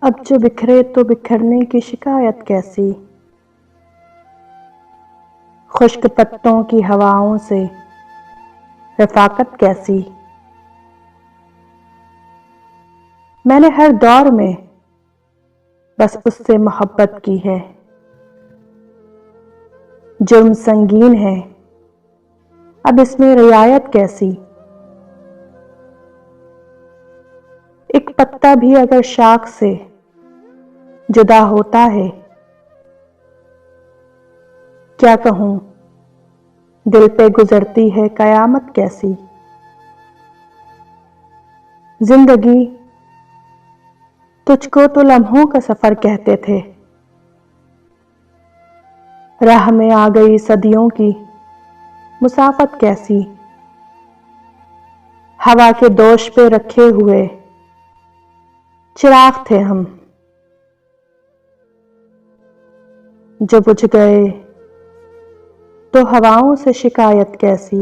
اب جو بکھرے تو بکھرنے کی شکایت کیسی، خشک پتوں کی ہواؤں سے رفاقت کیسی۔ میں نے ہر دور میں بس اس سے محبت کی ہے، جرم سنگین ہے اب اس میں رعایت کیسی۔ ایک پتا بھی اگر شاخ سے جدا ہوتا ہے، کیا کہوں دل پہ گزرتی ہے قیامت کیسی۔ زندگی تجھ کو تو لمحوں کا سفر کہتے تھے، راہ میں آ گئی صدیوں کی مسافت کیسی۔ ہوا کے دوش پہ رکھے ہوئے چراغ تھے ہم، جو بجھ گئے تو ہواؤں سے شکایت کیسی۔